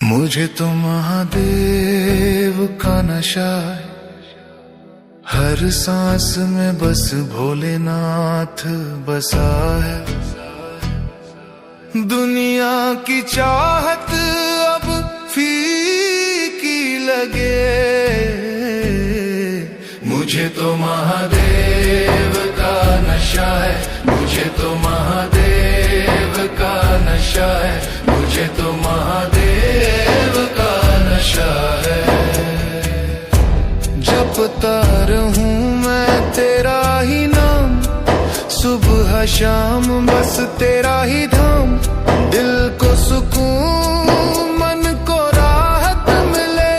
मुझे तो महादेव का नशा है, हर सांस में बस भोलेनाथ बसा है। दुनिया की चाहत अब फीकी लगे, मुझे तो महादेव का नशा है, मुझे तो महादेव का नशा है, मुझे तो महादेव का नशा है। जपता रहूं मैं तेरा ही नाम, सुबह शाम बस तेरा ही धाम। दिल को सुकून मन को राहत मिले,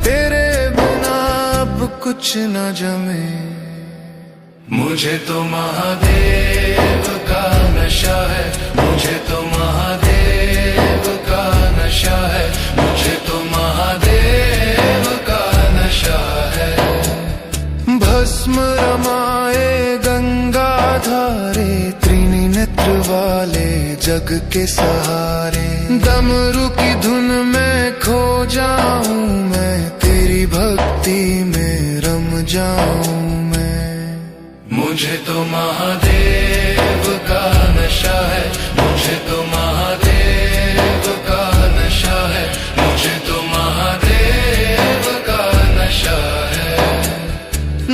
तेरे बिना अब कुछ न जमे। मुझे तो महादेव का नशा है, मुझे तो महादेव का नशा है, मुझे तो महादेव का नशा है। भस्म रमाए गंगा धारे, त्रिनी नेत्र वाले जग के सहारे। डमरू की धुन में खो जाऊं मैं, तेरी भक्ति में रम जाऊं मैं। मुझे तो महादेव का नशा है, मुझे तो महादेव का नशा है, मुझे तो महादेव का नशा है।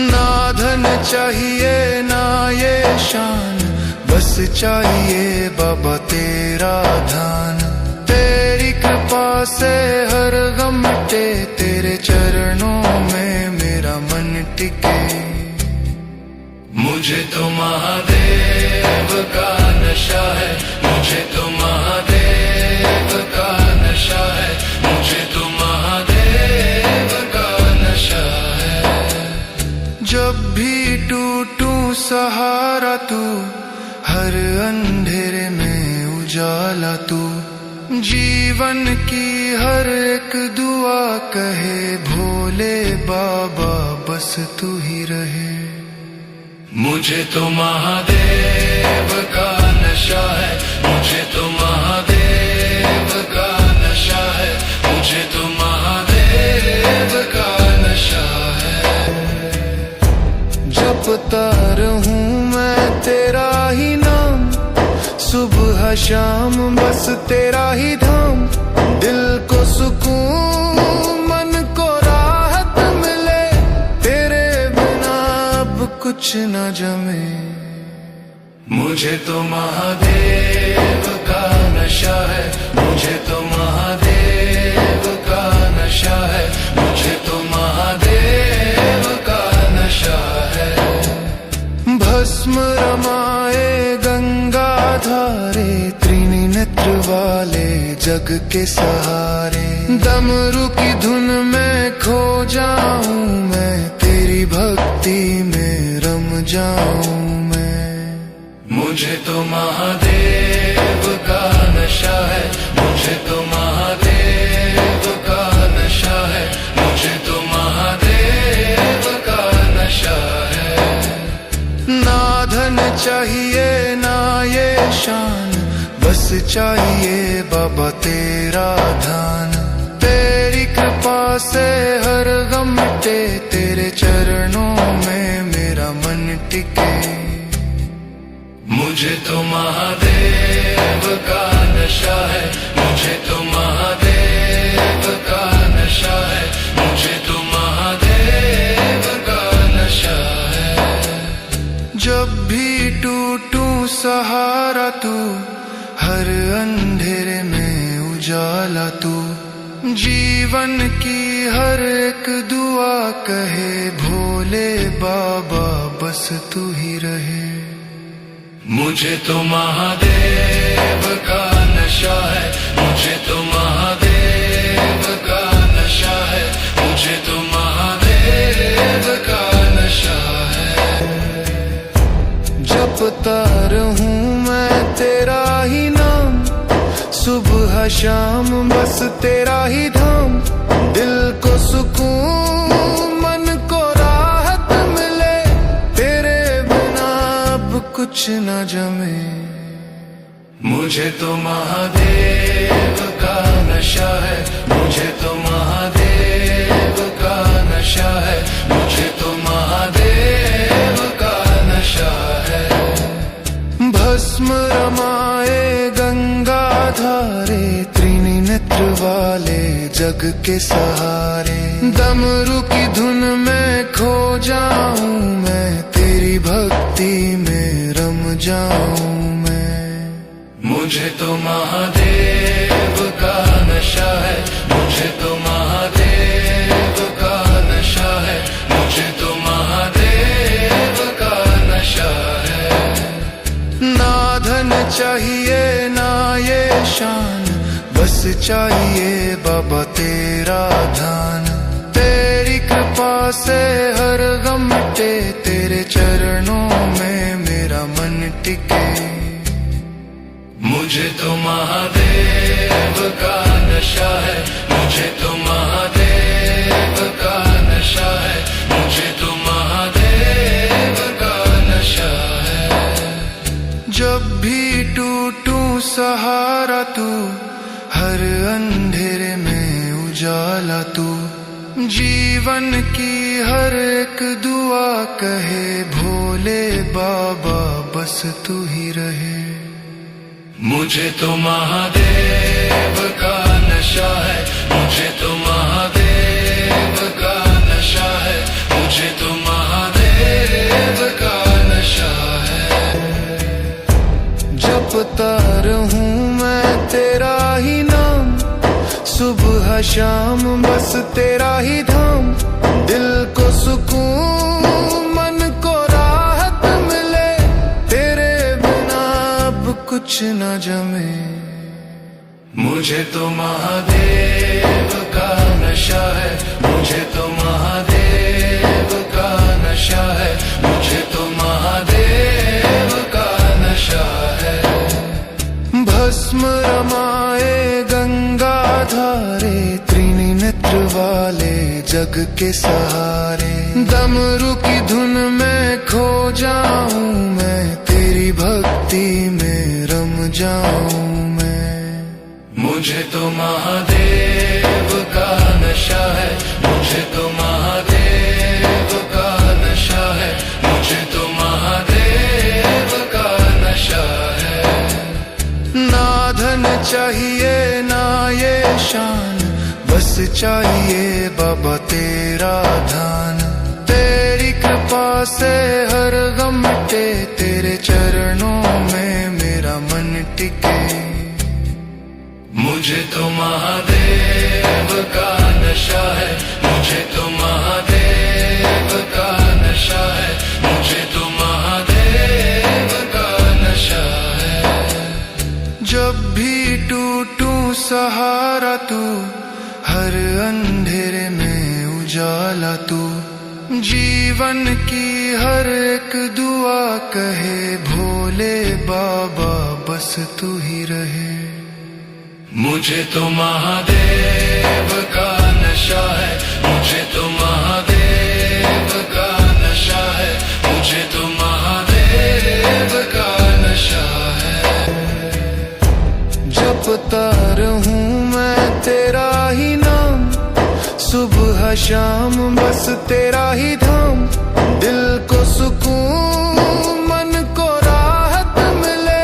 ना धन चाहिए ना ये शान, बस चाहिए बाबा तेरा ध्यान। तेरी कृपा से हर गम मिटे, तेरे चरणों में मेरा मन टिके। मुझे तो महादेव का नशा है, मुझे तो महादेव का नशा है, मुझे तो महादेव का नशा है। जब भी टूटूं सहारा तू, हर अंधेरे में उजाला तू। जीवन की हर एक दुआ कहे, भोले बाबा बस तू ही रहे। मुझे तो महादेव का नशा है, मुझे तो महादेव का नशा है, मुझे तो महादेव का नशा है। जपता रहूं मैं तेरा ही नाम, सुबह शाम बस तेरा ही धाम। दिल को सुकून मन को राहत मिले, तेरे बिना अब कुछ न जमे। मुझे तो महादेव का नशा है, मुझे तो महादेव का नशा है, मुझे तो महादेव का नशा है। भस्म रमाए गंगा धारे, त्रिनी नेत्र वाले जग के सहारे। डमरू की धुन में खो जाऊं मैं, तेरी भक्ति में रम जाऊं मैं। मुझे तो महादेव का नशा है, मुझे तो महादेव का नशा है, मुझे तो महादेव का नशा है। ना धन चाहिए ना ये शान, बस चाहिए बाबा तेरा ध्यान। तेरी कृपा से हर गम मिटे, तेरे चरणों में मेरा मन टिके। मुझे तो महादेव का नशा है, मुझे तो महादेव का नशा है, मुझे तो महादेव का नशा है। जब भी टूटूं सहारा तू, हर अंधेरे में उजाला तू। जीवन की हर एक दुआ कहे, भोले बाबा बस तू ही रहे। मुझे तो महादेव का नशा है, मुझे तो महादेव का नशा है, मुझे तो महादेव का नशा है। जपता रहूं मैं तेरा ही नाम, सुबह शाम बस तेरा ही धाम। दिल को सुकून मन को राहत मिले, तेरे बिना अब कुछ न जमे। मुझे तो महादेव का नशा है। वाले जग के सहारे। डमरू की धुन में खो जाऊं मैं, तेरी भक्ति में रम जाऊं मैं। मुझे तो महादेव का नशा है, मुझे तो महादेव का नशा है, मुझे तो महादेव का नशा है। ना धन चाहिए ना ये शान, बस चाहिए बाबा तेरा ध्यान। तेरी कृपा से हर गम मिटे, तेरे चरणों में मेरा मन टिके। मुझे तो महादेव का नशा है, मुझे तो महादेव का नशा है, मुझे तो महादेव का नशा है। जब भी टूटूं सहारा तू, हर अंधेरे में उजाला तू। जीवन की हर एक दुआ कहे भोले बाबा बस तू ही रहे। मुझे तो महादेव का नशा है, मुझे तो महादेव का नशा है, मुझे तो महादेव का नशा है। जपता रहूं मैं तेरा ही नाम, सुबह शाम बस तेरा ही धाम। दिल को सुकून मन को राहत मिले, तेरे बिना अब कुछ न जमे। मुझे तो महादेव का नशा है, मुझे तो महादेव का नशा है, मुझे तो महादेव का नशा है। भस्म रमाए गंगा धारे, त्रिणी नेत्र वाले जग के सहारे। डमरू की धुन में खो जाऊं मैं, तेरी भक्ति में रम जाऊं मैं। मुझे तो महादेव का नशा है, मुझे तो महादेव का नशा है, मुझे तो महादेव का नशा है। ना धन चाहिए ना ये शान, बस चाहिए बाबा तेरा ध्यान। तेरी कृपा से हर गम मिटे, तेरे चरणों में मेरा मन टिके। मुझे तो महादेव का नशा है, मुझे तो महादेव का नशा है, मुझे तो महादेव का नशा है। जब भी टूटूं सहारा तू, हर अंधेरे में उजाला तू। जीवन की हर एक दुआ कहे भोले बाबा बस तू ही रहे। मुझे तो महादेव का नशा है, मुझे तो महादेव का नशा है, मुझे तो महादेव का नशा है। जपता रहूं मैं तेरा ही नाम, सुबह शाम बस तेरा ही धाम। दिल को सुकून मन को राहत मिले,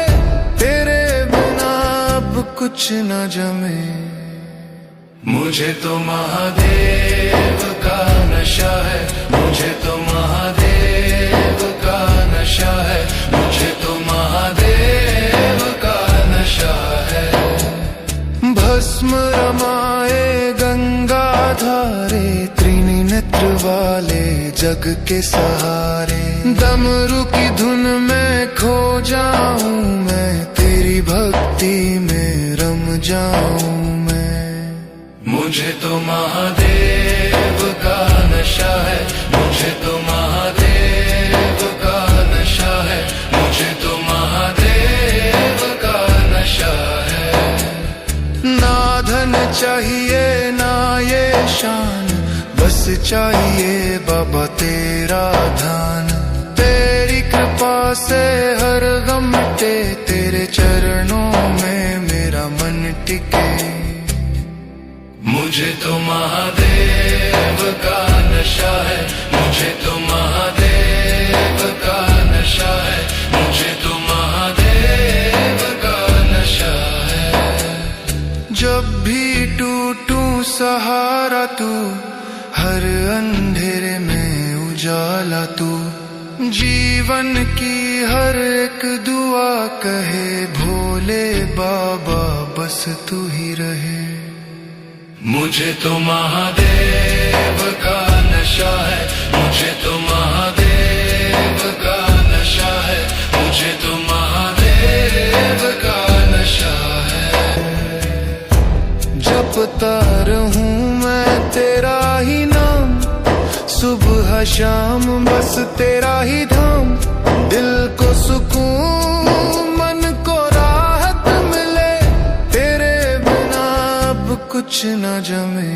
तेरे बिना अब कुछ न जमे। मुझे तो महादेव का नशा है, मुझे तो महादेव का नशा है, मुझे तो महादेव का नशा है। भस्म रमाए गंगा धारे, त्रिणी नेत्र वाले जग के सहारे। डमरू की धुन में खो जाऊं मैं, तेरी भक्ति में रम जाऊं मैं। मुझे तो महादेव का नशा है, मुझे तो महादेव का नशा है, मुझे तो महादेव का नशा है। ना धन चाहिए ना ये शान, बस चाहिए बाबा तेरा ध्यान। तेरी कृपा से हर गम मिटे, तेरे चरणों में मेरा मन टिके। मुझे तो महादेव का नशा है, मुझे तो महादेव का नशा है, मुझे तो महादेव का नशा है। जब भी सहारा तू, हर अंधेरे में उजाला तू, जीवन की हर एक दुआ कहे भोले बाबा बस तू ही रहे। मुझे तो महादेव का नशा है, मुझे तो महादेव का नशा है, मुझे तो महादेव का नशा है। जपता रहूं मैं तेरा ही नाम, सुबह शाम बस तेरा ही धाम। दिल को सुकून मन को राहत मिले, तेरे बिना अब कुछ न जमे।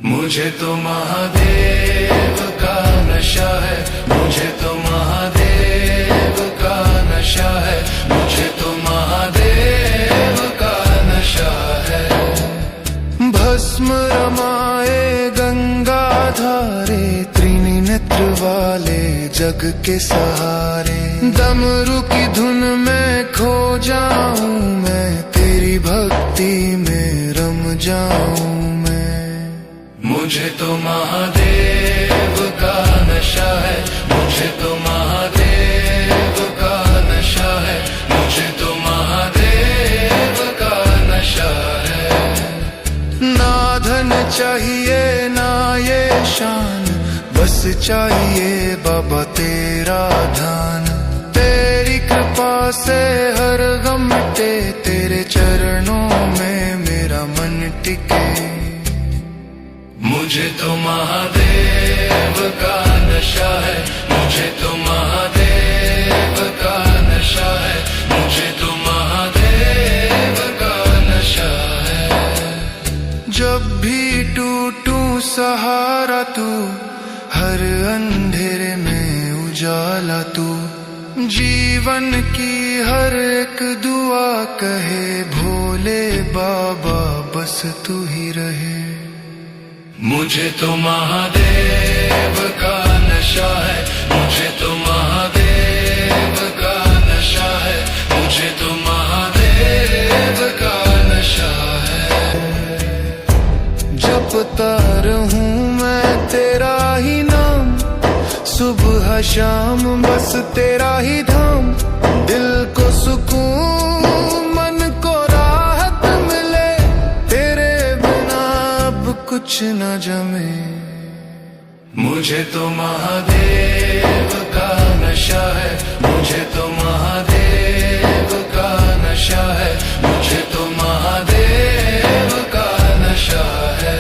मुझे तो महादेव का नशा है, मुझे तो महादेव का नशा है, मुझे तो महादेव का नशा है। भस्म रमाए गंगा धारे, त्रिनी नेत्र वाले जग के सहारे। डमरू की धुन में खो जाऊं मैं, तेरी भक्ति में रम जाऊं मैं। मुझे तो महादेव का नशा है, मुझे तो महादेव का नशा है, मुझे तो महादेव का नशा है। ना धन चाहिए ना ये शान, बस चाहिए बाबा तेरा ध्यान। तेरी कृपा से हर गम मिटे, तेरे चरणों में मेरा मन टिके। मुझे तो महादेव का नशा है, मुझे तो महादेव का नशा है, मुझे तो महादेव का नशा है। जब भी टूटूं सहारा तू, हर अंधेरे में उजाला तू, जीवन की हर एक दुआ कहे भोले बाबा बस तू ही रहे। मुझे तो महादेव का नशा है, मुझे तो महादेव का नशा है, मुझे तो महादेव का नशा है। जपता रहूं मैं तेरा ही नाम, सुबह शाम बस तेरा ही धाम। दिल को सुकून मन को राहत मिले, तेरे बिना अब कुछ न जमे। मुझे तो महादेव का नशा है, मुझे तो महादेव का नशा है, मुझे तो महादेव का नशा है।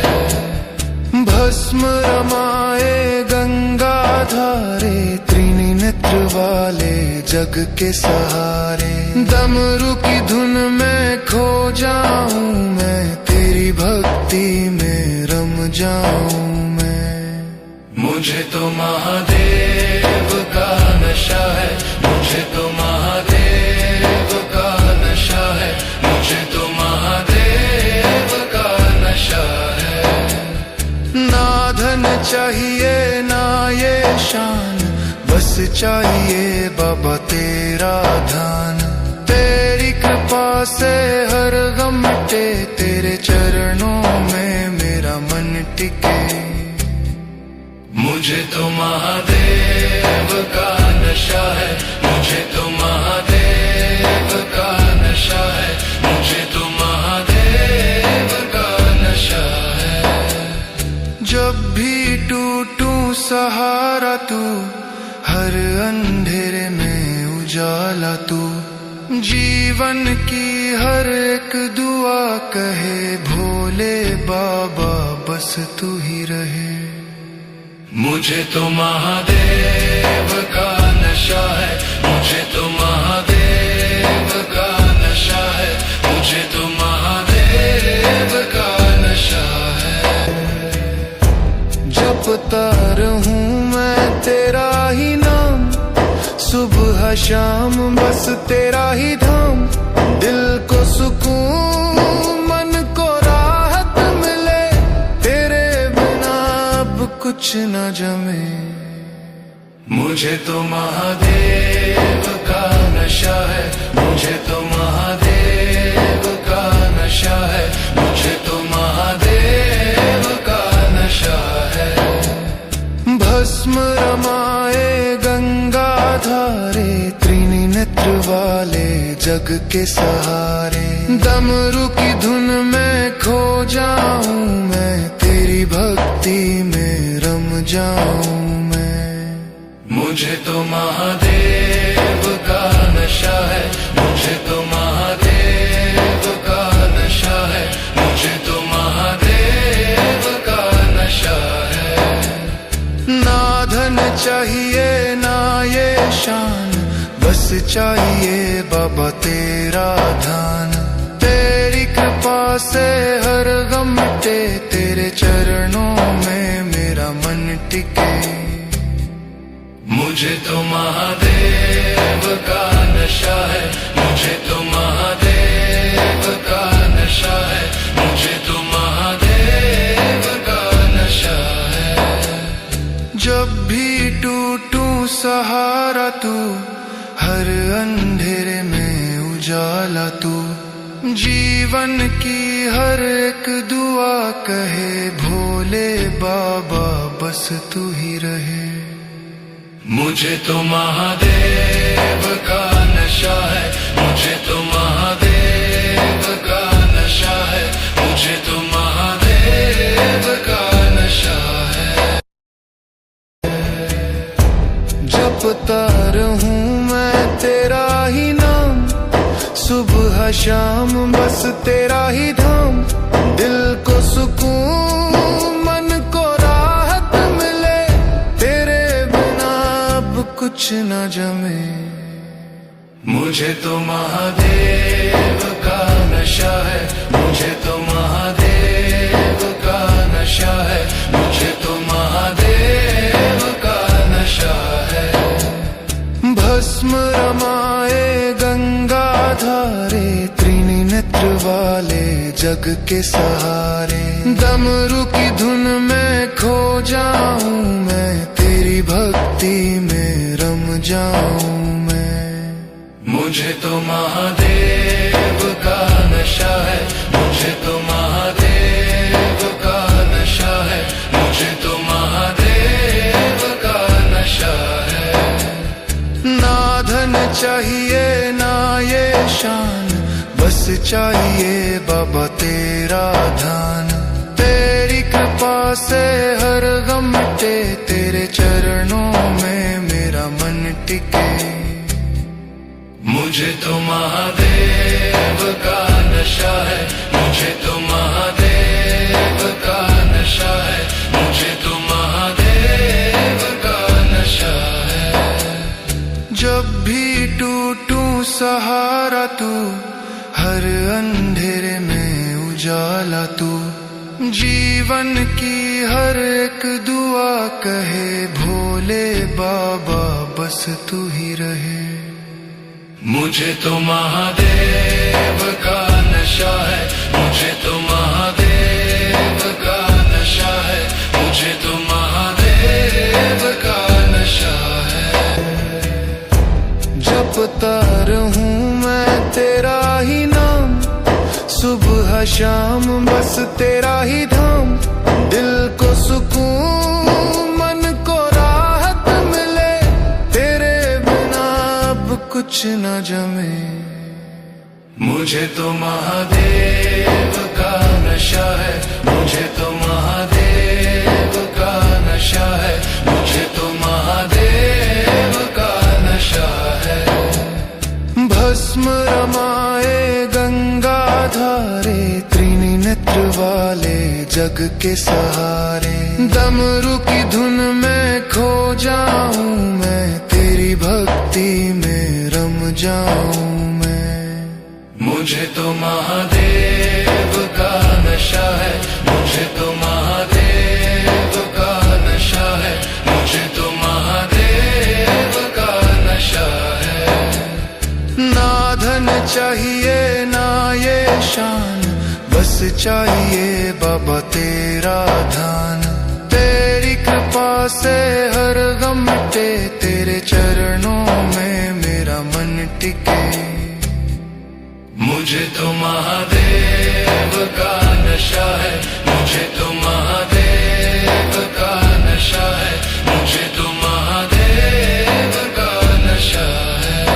भस्म रमाए गंगा धारे, त्रिनी नेत्र वाले जग के सहारे। डमरू की धुन में खो जाऊं मैं, तेरी भक्ति में रम जाऊं मैं। मुझे तो महादेव का नशा है, मुझे तो महादेव का नशा है, मुझे तो महादेव का नशा है। ना धन चाहिए ना ये शान, बस चाहिए बाबा तेरा ध्यान। तेरी कृपा से हर गम मिटे, तेरे चरणों में मेरा मन टिके। मुझे तो महादेव का नशा है, मुझे तो महादेव का नशा है, मुझे तो महादेव का नशा है। जब भी टूटूं सहारा तू, हर अंधेरे में उजाला तू, जीवन की हर एक दुआ कहे भोले बाबा बस तू ही रहे। मुझे तो महादेव का नशा है, मुझे तो महादेव का नशा है, मुझे तो महादेव का नशा है। जपता रहूं मैं तेरा ही नाम, सुबह शाम बस तेरा ही धाम। दिल को सुकून मन को राहत मिले, तेरे बिना अब कुछ न जमे। मुझे तो महादेव का नशा है, मुझे तो महादेव का नशा है, मुझे तो महादेव वाले जग के सहारे। डमरू की धुन में खो जाऊं मैं, तेरी भक्ति में रम जाऊं मैं। मुझे तो महादेव का नशा है, मुझे तो महादेव का नशा है, मुझे तो महादेव का नशा है। ना धन चाहिए ना ये शान, बस चाहिए बाबा तेरा ध्यान। तेरी कृपा से हर गम मिटे, तेरे चरणों में मेरा मन टिके। मुझे तो महादेव का नशा है, मुझे तो महादेव का नशा है, मुझे तो महादेव का नशा है। जब भी टूटूं सहारा तू, हर अंधेरे में उजाला तू। जीवन की हर एक दुआ कहे, भोले बाबा बस तू ही रहे। मुझे तो महादेव का नशा है, मुझे तो महादेव का नशा है, मुझे तो महादेव का नशा है। जपता रहूं मैं तेरा ही नाम, सुबह शाम बस तेरा ही धाम। दिल को सुकून मन को राहत मिले, तेरे बिना अब कुछ न जमे। मुझे तो महादेव का नशा है, मुझे तो महादेव का नशा है, मुझे तो महादेव का नशा है। भस्म रमाए गंगा धारे, त्रिणी नेत्र वाले जग के सहारे। डमरू की धुन में खो जाऊं मैं, तेरी भक्ति में रम जाऊं मैं। मुझे तो महादेव का नशा है, मुझे तो महादेव का नशा है, मुझे तो महादेव का नशा है। ना धन चाहिए ना ये शान, बस चाहिए बाबा तेरा ध्यान। तेरी कृपा से हर गम मिटे, तेरे चरणों में मेरा मन टिके। मुझे तो महादेव का नशा है, मुझे तो महादेव का नशा है, मुझे तो महादेव का नशा है। जब भी टूटूं सहारा तू, हर अंधेरे में उजाला तू। जीवन की हर एक दुआ कहे, भोले बाबा बस तू ही रहे। मुझे तो महादेव का नशा है, मुझे तो महादेव का नशा है, मुझे तो महादेव का नशा है। जपता रहूं मैं तेरा ही नाम, सुबह शाम बस तेरा ही धाम। दिल को सुकून मन को राहत मिले, तेरे बिना अब कुछ न जमे। मुझे तो महादेव का नशा है, मुझे तो महादेव का नशा है, मुझे तो महादेव का नशा है। भस्म रमाए गंगा धारे, त्रिणी नेत्र वाले जग के सहारे। डमरू की धुन में खो जाऊं मैं, तेरी भक्ति में रम जाऊं मैं। मुझे तो महादेव का नशा है, मुझे तो महादेव का नशा है, मुझे तो महादेव का नशा है। ना धन चाहिए ना ये शान, बस चाहिए बाबा तेरा ध्यान। तेरी कृपा से हर गम मिटे, तेरे चरणों में मेरा मन टिके। मुझे तो महादेव का नशा है, मुझे तो महादेव का नशा है, मुझे तो महादेव का नशा है।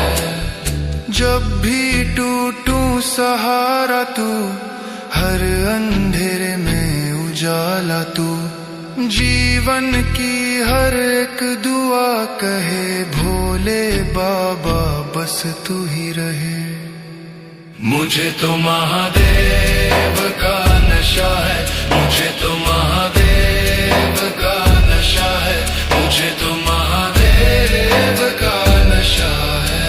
उजाला तू। जीवन की हर एक दुआ कहे भोले बाबा बस तू ही रहे। मुझे तो महादेव का नशा है, मुझे तो महादेव का नशा है, मुझे तो महादेव का नशा है।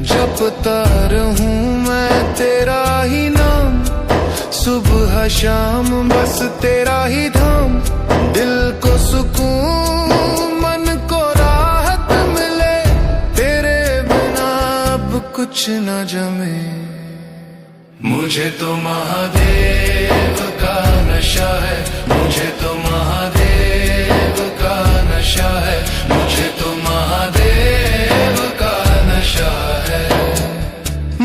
जपता रहूं मैं तेरा ही नाम, सुबह शाम बस तेरा ही धाम। दिल को सुकून मन को राहत मिले, तेरे बिना अब कुछ न जमे। मुझे तो महादेव का नशा है, मुझे तो महादेव का नशा है, मुझे तो महादेव का नशा है।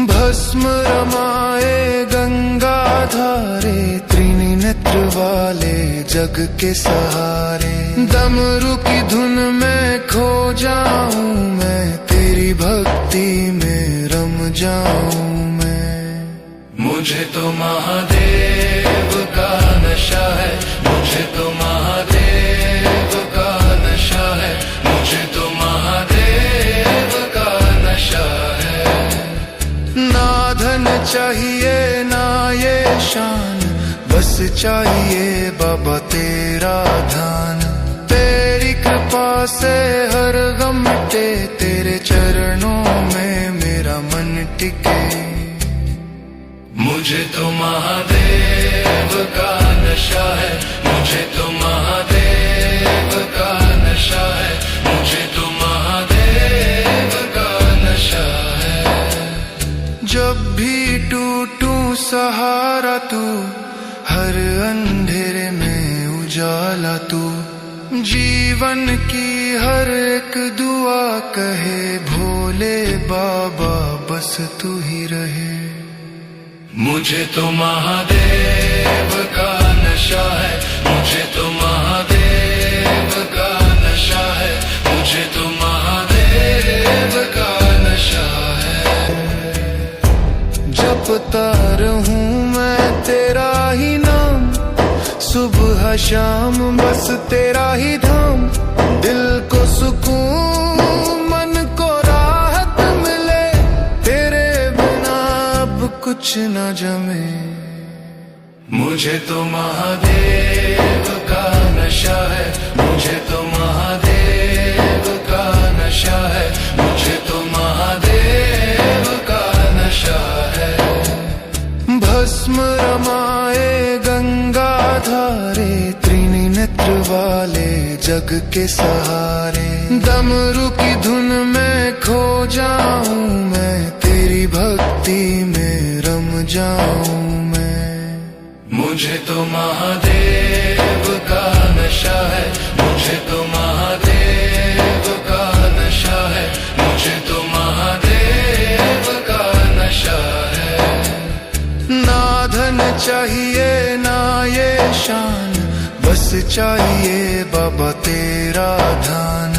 भस्म रमाए गंगा धारे, त्रिनी नेत्र वाले जग के सहारे। डमरू की धुन में खो जाऊं मैं, तेरी भक्ति में रम जाऊं मैं। मुझे तो महादेव का नशा है, मुझे तो महादेव का नशा है, मुझे तो महादेव का नशा है। ना धन चाहिए ना ये शान, बस चाहिए बाबा तेरा ध्यान। तेरी कृपा से हर गम मिटे, तेरे चरणों में मेरा मन टिके। मुझे तो महादेव का नशा है, मुझे तो महादेव का नशा है, मुझे तो महादेव का नशा है। जब भी टूटूं सहारा तू, हर अंधेरे में उजाला तू। जीवन की हर एक दुआ कहे भोले बाबा बस तू ही रहे। मुझे तो महादेव का नशा है, मुझे तो महादेव का नशा है, मुझे तो महादेव का नशा है। जपता रहूं मैं तेरा ही नाम, सुबह शाम बस तेरा ही धाम। दिल को सुकून मन को राहत मिले, तेरे बिना अब कुछ न जमे। मुझे तो महादेव का नशा है, मुझे तो महादेव का नशा है, मुझे तो महादेव का नशा है। भस्म रमाए गंगा धारे, त्रिनी नेत्र वाले जग के सहारे। डमरू की धुन में खो जाऊं मैं, तेरी भक्ति में रम जाऊं मैं। मुझे तो महादेव का नशा है, मुझे तो महादेव का नशा है, मुझे तो महादेव का नशा है। ना धन चाहिए ना ये शान, बस चाहिए बाबा तेरा ध्यान।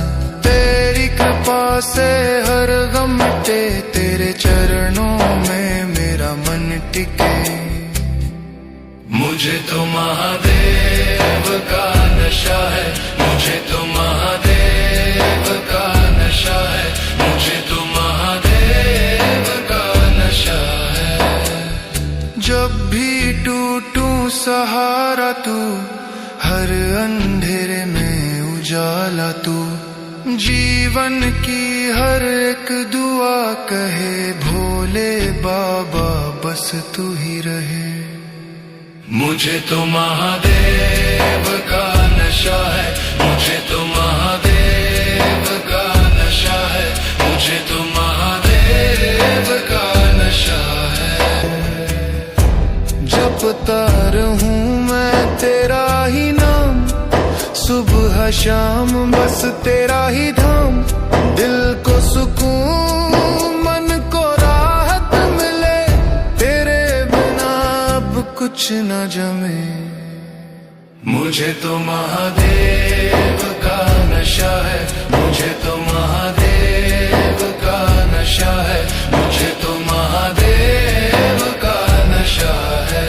तेरी कृपा से हर गम मिटे, तेरे चरणों में मेरा मन टिके। मुझे तो महादेव का नशा है, मुझे तो महादेव का नशा है, मुझे तो महादेव का नशा है। जब भी टूटूं सहारा तू, हर अंधेरे में उजाला तू। जीवन की हर एक दुआ कहे भोले बाबा बस तू ही रहे। मुझे तो महादेव का नशा है, मुझे तो महादेव का नशा है, मुझे तो महादेव का नशा है। जपता रहूं मैं तेरा ही नाम, सुबह शाम बस तेरा ही धाम। दिल को सुकून मन को राहत मिले, तेरे बिना अब कुछ न जमे। मुझे तो महादेव का नशा है, मुझे तो महादेव का नशा है, मुझे तो महादेव का नशा है।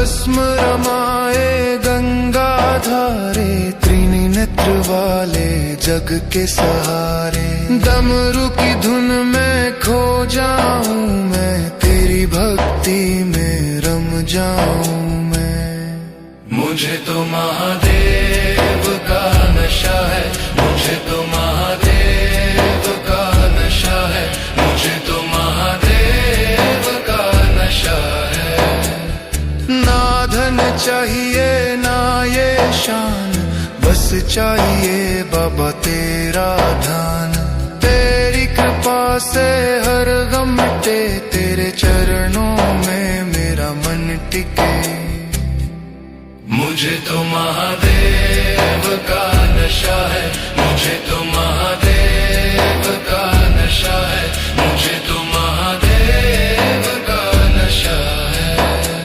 भस्म रमाए गंगा धारे, त्रिनी नेत्र वाले जग के सहारे। डमरू की धुन में खो जाऊं मैं, तेरी भक्ति में रम जाऊं मैं। मुझे तो महादेव का नशा है, मुझे तो महादेव का नशा है, मुझे तो महादेव का नशा है। ना धन चाहिए ना ये शान, बस चाहिए बाबा तेरा ध्यान। तेरी कृपा से हर गम मिटे, तेरे चरणों में मेरा मन टिके। मुझे तो महादेव का नशा है, मुझे तो